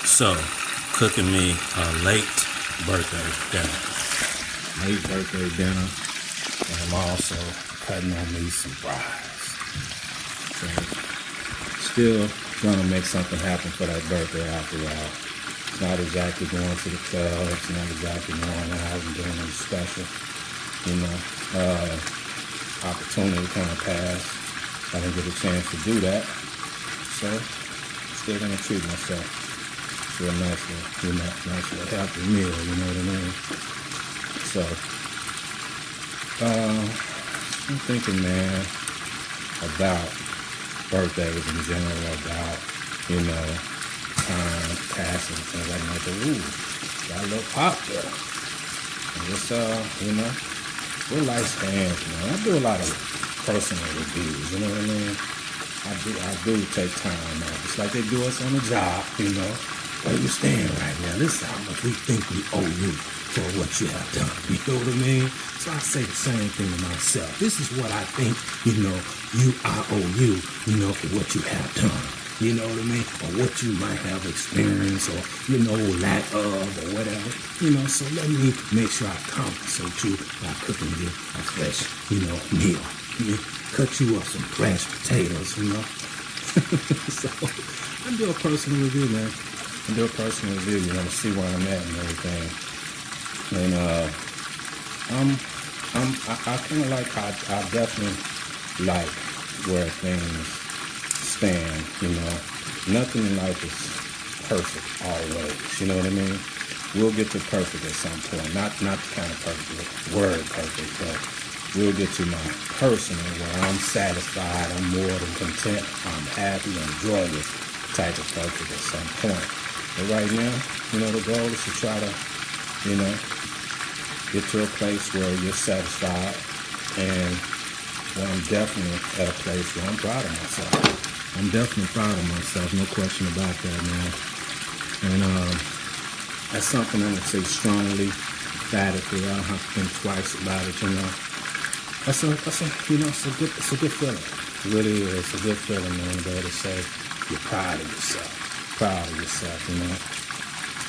So, cooking me a late birthday dinner. Late birthday dinner. And I'm also cutting on me some fries. So, still trying to make something happen for that birthday after all. It's not exactly going to the club. It's not exactly going out and doing anything special. Opportunity kind of passed. I didn't get a chance to do that. So, still gonna treat myself to a nice little healthy meal, you know what I mean? So, I'm thinking, man, about birthdays in general, about, time passing, things like that. Ooh, got a little pop there. And it's, we're lifespans, man. I do a lot of personal reviews, you know what I mean? I do take time out. It's like they do us on the job, Where you stand right now? This is how much we think we owe you for what you have done. You know what I mean? So I say the same thing to myself. This is what I think, I owe you, for what you have done. You know what I mean? Or what you might have experienced or, lack of or whatever. So let me make sure I compensate you by cooking you a fresh, meal. Cut you up some mashed potatoes, So I do a personal review, man. To see where I'm at and everything. And I kind of like how I definitely like where things stand. Nothing in life is perfect always. You know what I mean? We'll get to perfect at some point. Not the kind of perfect, word perfect, but we'll get to my personal where I'm satisfied, I'm more than content, I'm happy, I'm joyous type of perfect at some point. But right now, the goal is to try to, get to a place where you're satisfied and where I'm definitely at a place where I'm proud of myself. I'm definitely proud of myself, no question about that, man. And that's something I'm going to say strongly, emphatically. I don't have to think twice about it, It's a good feeling. It really is. It's a good feeling, man, to be able to say you're proud of yourself.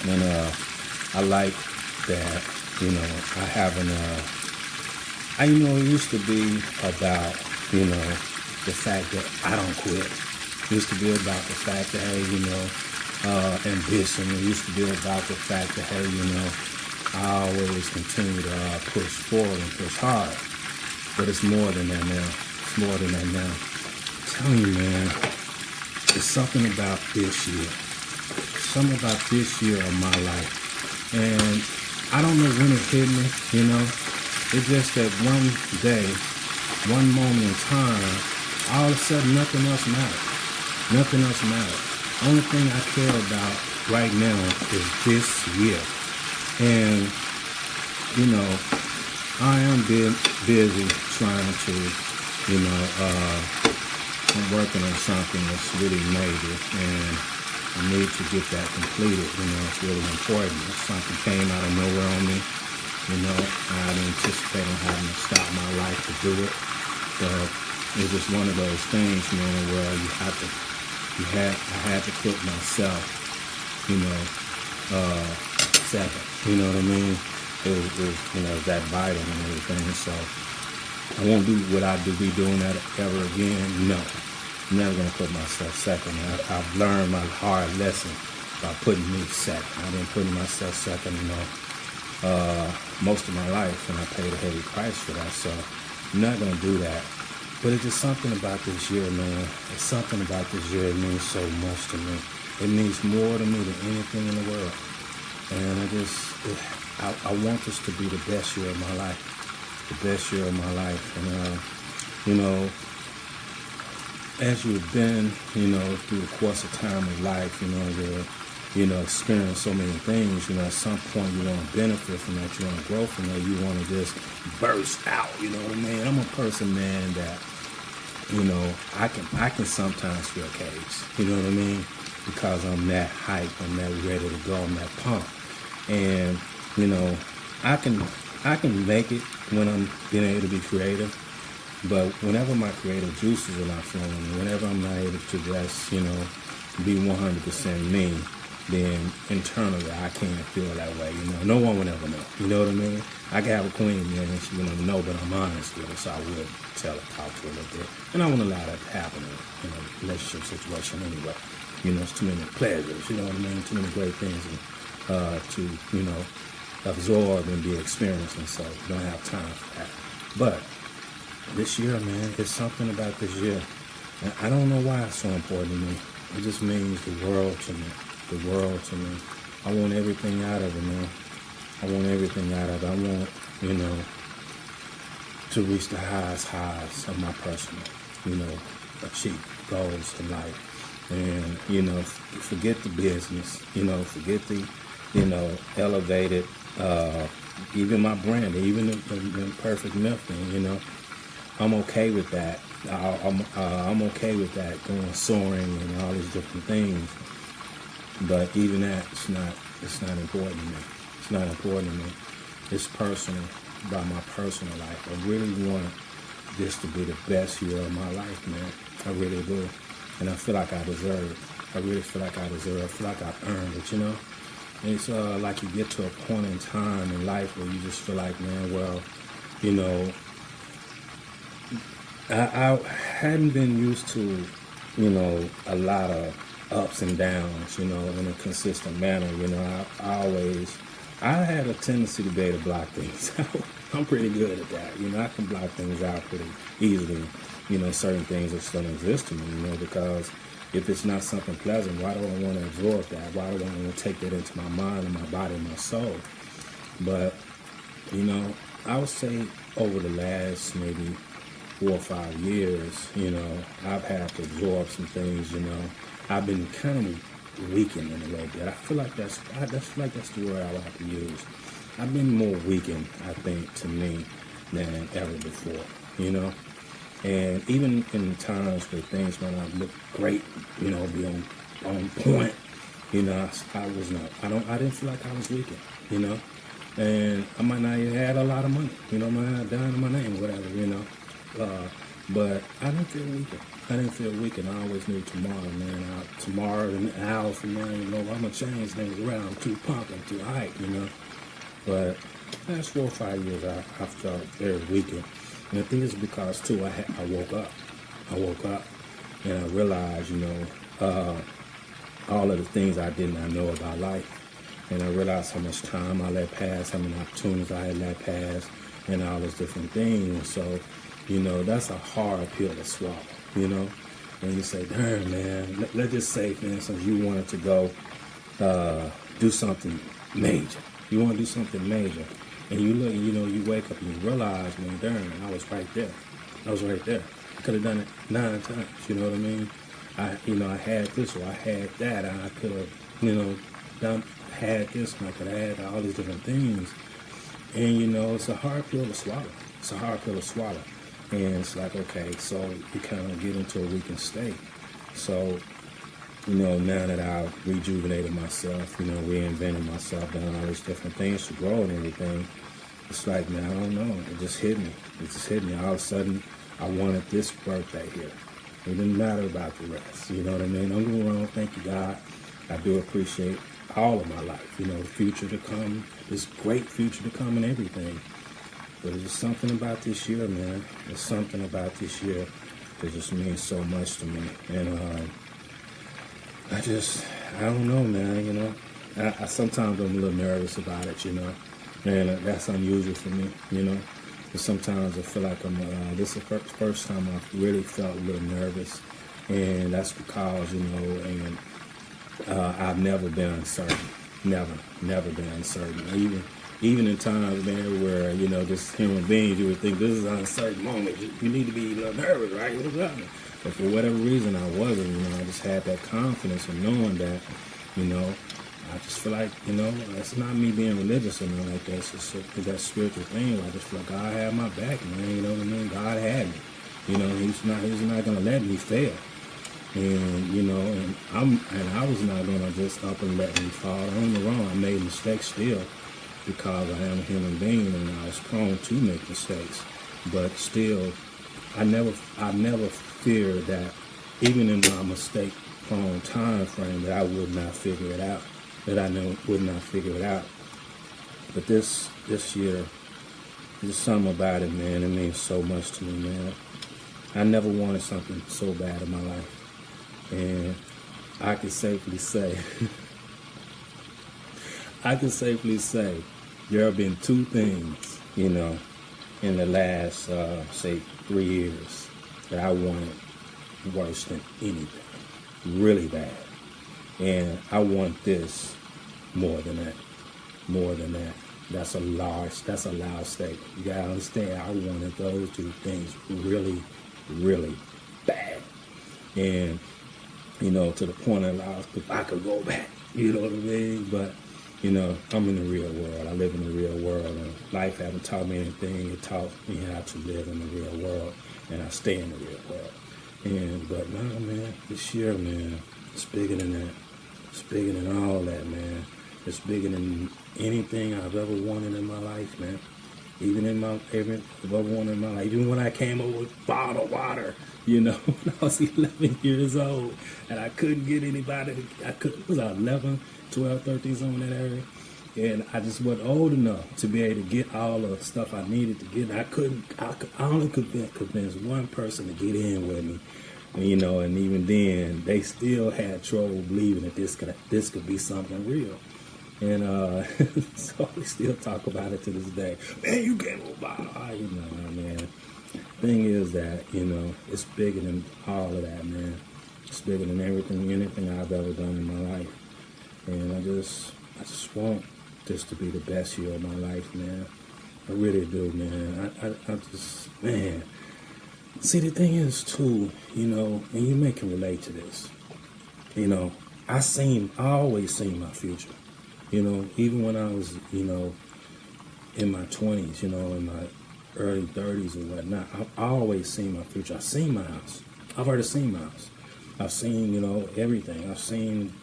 And I like that, I haven't, it used to be about, the fact that I don't quit. It used to be about the fact that, hey, ambition. It used to be about the fact that, hey, I always continue to push forward and push hard. But it's more than that now. I'm telling you, man, there's something about this year. Of my life. And I don't know when it hit me, It's just that one day, one moment in time, all of a sudden nothing else matters. Only thing I care about right now is this year. And, I am busy trying to, I'm working on something that's really major, and I need to get that completed. It's really important. If something came out of nowhere on me, I didn't anticipate on having to stop my life to do it. But it's just one of those things, man, where I had to put myself, second. You know what I mean? It was that vital and everything. So I won't do what I be doing that ever again. No. I'm never going to put myself second. I've learned my hard lesson by putting me second. I've been putting myself second, most of my life, and I paid a heavy price for that. So I'm not going to do that. But it's just something about this year, man. It's something about this year that means so much to me. It means more to me than anything in the world. And I want this to be the best year of my life. And, as you've been, through the course of time of life, you're, experience so many things, at some point you want to benefit from that, you want to grow from that, you want to just burst out, you know what I mean? I'm a person, man, that, I can sometimes feel caged, you know what I mean? Because I'm that hype, I'm that ready to go, I'm that pumped. And, I can make it when I'm being able to be creative. But whenever my creative juices are not flowing, whenever I'm not able to just, be 100% me, then internally I can't feel that way. No one would ever know. You know what I mean? I can have a queen, man, and she would never know, but I'm honest with her, so I would tell her, talk to her a little bit. And I wouldn't allow that to happen in a relationship situation anyway. It's too many pleasures, you know what I mean? Too many great things to, absorb and be experiencing, so you don't have time for that. But this year, man, it's something about this year. And I don't know why it's so important to me. It just means the world to me. The world to me. I want everything out of it, man. I want everything out of it. I want, to reach the highest highs of my personal, achieve goals in life. And, forget the business, forget the, elevated, even my brand, even the perfect myth thing, I'm okay with that. I'm okay with that, going soaring and all these different things. But even that, it's not important to me. It's not important to me. It's personal, about my personal life. I really want this to be the best year of my life, man. I really do. And I feel like I deserve it. I really feel like I deserve it. I feel like I've earned it, And it's like you get to a point in time in life where you just feel like, man, well, I hadn't been used to, a lot of ups and downs, in a consistent manner. I had a tendency to be able to block things out. I'm pretty good at that. I can block things out pretty easily. Certain things that still exist to me, because if it's not something pleasant, why do I want to absorb that? Why do I want to take that into my mind and my body and my soul? But, I would say over the last maybe 4 or 5 years, I've had to absorb some things, I've been kind of weakened in a little bit. I feel like that's the word I would have to use. I've been more weakened, I think, to me than ever before, And even in times where things might not look great, be on point, I didn't feel like I was weakened, And I might not even had a lot of money, I might not have done in my name, whatever, but I didn't feel weakened. I didn't feel weakened. I always knew tomorrow, man. Tomorrow, an hour from now, I'm gonna change things around. I'm too pumped, I'm too hyped, But last 4 or 5 years, I felt very weakened. And I think it's because, too, I woke up. I woke up and I realized, all of the things I did not know about life. And I realized how much time I let pass, how many opportunities I had let pass, and all those different things. So, that's a hard pill to swallow, And you say, darn, man, let's just say, for instance, you wanted to go do something major. You want to do something major. And you look, you wake up and you realize, man, darn, I was right there. I was right there. I could have done it 9 times, you know what I mean? I had this or I had that. And I could have, had this and I could have had all these different things. And, it's a hard pill to swallow. It's a hard pill to swallow. And it's like, okay, so you kind of get into a weakened state. So, now that I've rejuvenated myself, reinvented myself, done all these different things to grow and everything, it's like, man, I don't know. It just hit me. All of a sudden, I wanted this birthday here. It didn't matter about the rest. You know what I mean? Don't get me wrong. Thank you, God. I do appreciate all of my life. The future to come, this great future to come and everything. But it's just something about this year, man. There's something about this year that just means so much to me. And I don't know, man, I sometimes I'm a little nervous about it, and that's unusual for me, But sometimes I feel like this is the first time I've really felt a little nervous, and that's because, I've never been uncertain. Never been uncertain. Even in times, man, where, just human beings, you would think this is an uncertain moment. You need to be a little nervous, right? What's happening? But for whatever reason, I wasn't, I just had that confidence of knowing that, I just feel like, it's not me being religious or nothing like that. It's just that spiritual thing. I just feel like God had my back, man. You know what I mean? God had me. He's not going to let me fail. And, and I was not going to just up and let me fall. Don't get me wrong. I made mistakes still because I am a human being and I was prone to make mistakes. But still, I never feared that even in my mistake-prone time frame that I would not figure it out. that I would not figure it out. But this year, there's something about it, man. It means so much to me, man. I never wanted something so bad in my life. And I can safely say, there have been two things, in the last, say, 3 years that I wanted worse than anything. Really bad. And I want this more than that. More than that. That's a loud statement. You gotta understand, I wanted those two things really, really bad. And, to the point of if I could go back, you know what I mean? But, I'm in the real world. I live in the real world. And life haven't taught me anything. It taught me how to live in the real world. And I stay in the real world. But now, man, this year, man, it's bigger than that. It's bigger than all that, man. It's bigger than anything I've ever wanted in my life, man. Even when I came up with bottled water, when I was 11 years old, and I couldn't get anybody. It was 11, 12, 13, something in that area. And I just wasn't old enough to be able to get all the stuff I needed to get. And I only could convince one person to get in with me. And even then, they still had trouble believing that this could be something real. And so we still talk about it to this day. Man, you gave me a bottle. Man. Thing is that, it's bigger than all of that, man. It's bigger than anything I've ever done in my life. And I just want this to be the best year of my life, man. I really do, man. I just, man. See, the thing is, too, and you can relate to this. I always seen my future. Even when I was, in my 20s, in my early 30s or whatnot, I always seen my future. I've seen my house. I've already seen my house. I've seen, everything. I've seen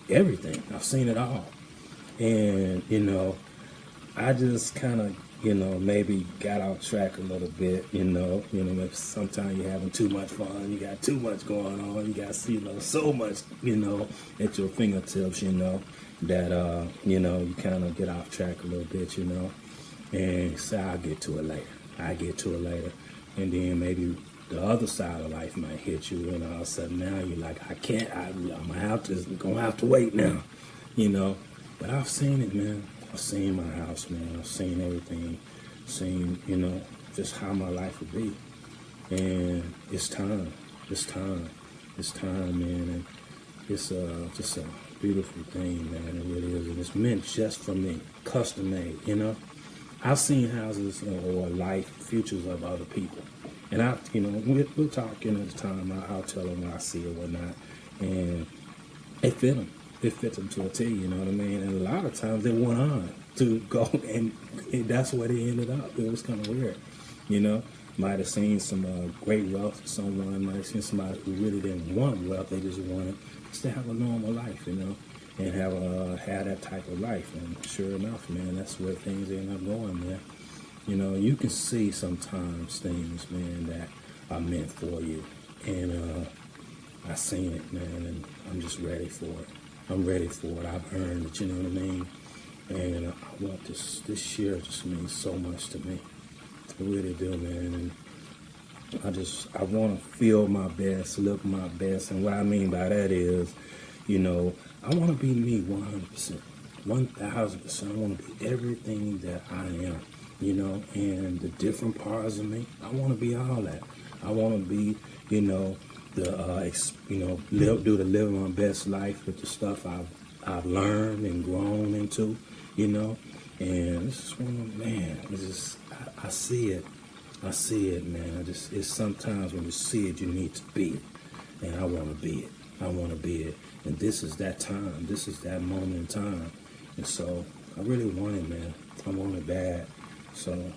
everything. I've seen it all. And, I just kind of, maybe got off track a little bit, maybe sometimes you're having too much fun, you got too much going on, you got, so much, at your fingertips, that, you kind of get off track a little bit, and say, I'll get to it later. And then maybe the other side of life might hit you, and all of a sudden now you're like, I'm going to have to wait now, But I've seen it, man. I've seen my house, man. I've seen everything. Seen, just how my life would be. And it's time. It's time, man. And it's just a beautiful thing, man. It really is. And it's meant just for me. Custom made, I've seen houses or life, futures of other people. And we'll talk, at the time. I'll tell them what I see or whatnot. And it fit them. It fits them to a T, you know what I mean? And a lot of times they went on to go, and that's where they ended up. It was kind of weird, Might have seen some great wealth for someone. Might have seen somebody who really didn't want wealth. They just wanted just to have a normal life, and have that type of life. And sure enough, man, that's where things end up going, man. You can see sometimes things, man, that are meant for you. And I seen it, man, and I'm just ready for it. I'm ready for it. I've earned it, you know what I mean? And I want this year just means so much to me. I really do, man. And I want to feel my best, look my best. And what I mean by that is, I want to be me 100%, 1,000%. I want to be everything that I am, and the different parts of me. I want to be all that. I want to be, living my best life with the stuff I've learned and grown into, and this is it's just, I see it, man. It's sometimes when you see it, you need to be it, and I want to be it, and this is that time, this is that moment in time, and so I really want it, man. I want it bad, so,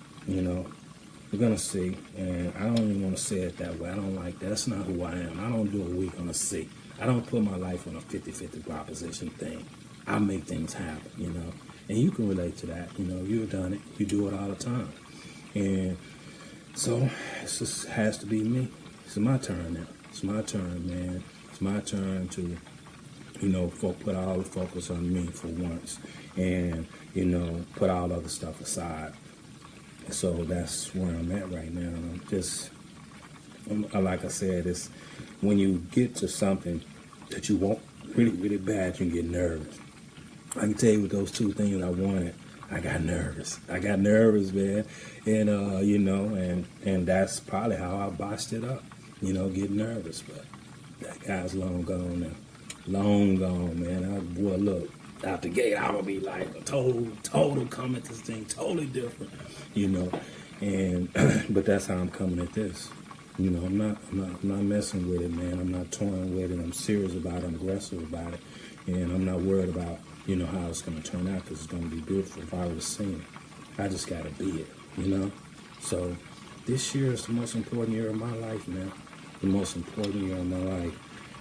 we're going to see, and I don't even want to say it that way. I don't like that. That's not who I am. I don't do a week on a see. I don't put my life on a 50-50 proposition thing. I make things happen, And you can relate to that. You've done it. You do it all the time. And so it just has to be me. It's my turn now. It's my turn, man. It's my turn to put all the focus on me for once, and put all other stuff aside. So that's where I'm at right now. Like I said, it's when you get to something that you want really, really bad, you get nervous. I can tell you with those two things I wanted, I got nervous. Man. And, and that's probably how I botched it up, get nervous. But that guy's long gone now. Long gone, man. Boy, look, out the gate, I would be like a total come at this thing, totally different, And, but that's how I'm coming at this. I'm not messing with it, man. I'm not toying with it. I'm serious about it. I'm aggressive about it. And I'm not worried about, how it's going to turn out, because it's going to be beautiful if I was seen it. I just got to be it, So this year is the most important year of my life, man. The most important year of my life.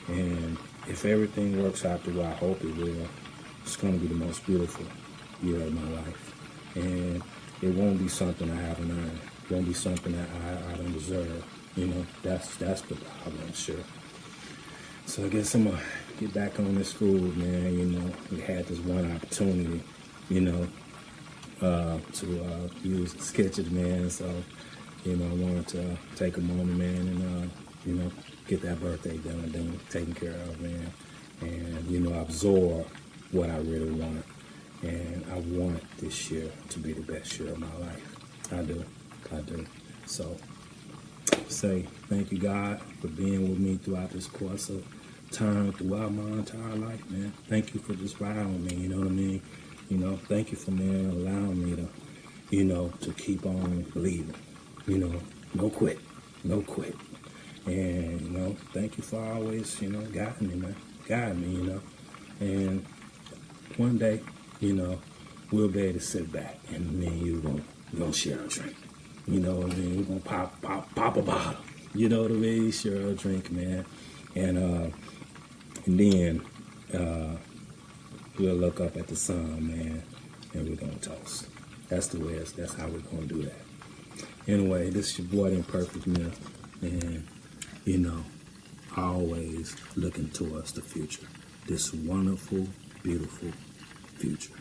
And if everything works out the way I hope it will, it's going to be the most beautiful year of my life. And it won't be something I haven't earned. It won't be something that I don't deserve. That's the problem, sure. So I guess I'm going to get back on this food, man. We had this one opportunity, to use Skechers, man. So, I wanted to take a moment, man, and, get that birthday done, taken care of, man. And, absorb what I really want. And I want this year to be the best year of my life. I do. So, say thank you, God, for being with me throughout this course of time, throughout my entire life, man. Thank you for just riding with me, you know what I mean? Thank you for, man, allowing me to, to keep on believing, no quit. And, thank you for always, guiding me, man. Guiding me, And one day, we'll be able to sit back and me and you gonna share a drink. You know what I mean? We're gonna pop a bottle. You know what I mean? Share a drink, man. And then we'll look up at the sun, man, and we're gonna toast. That's the way. That's how we're gonna do that. Anyway, this is your boy, The Imperfect Myth, and always looking towards the future. This wonderful, beautiful future.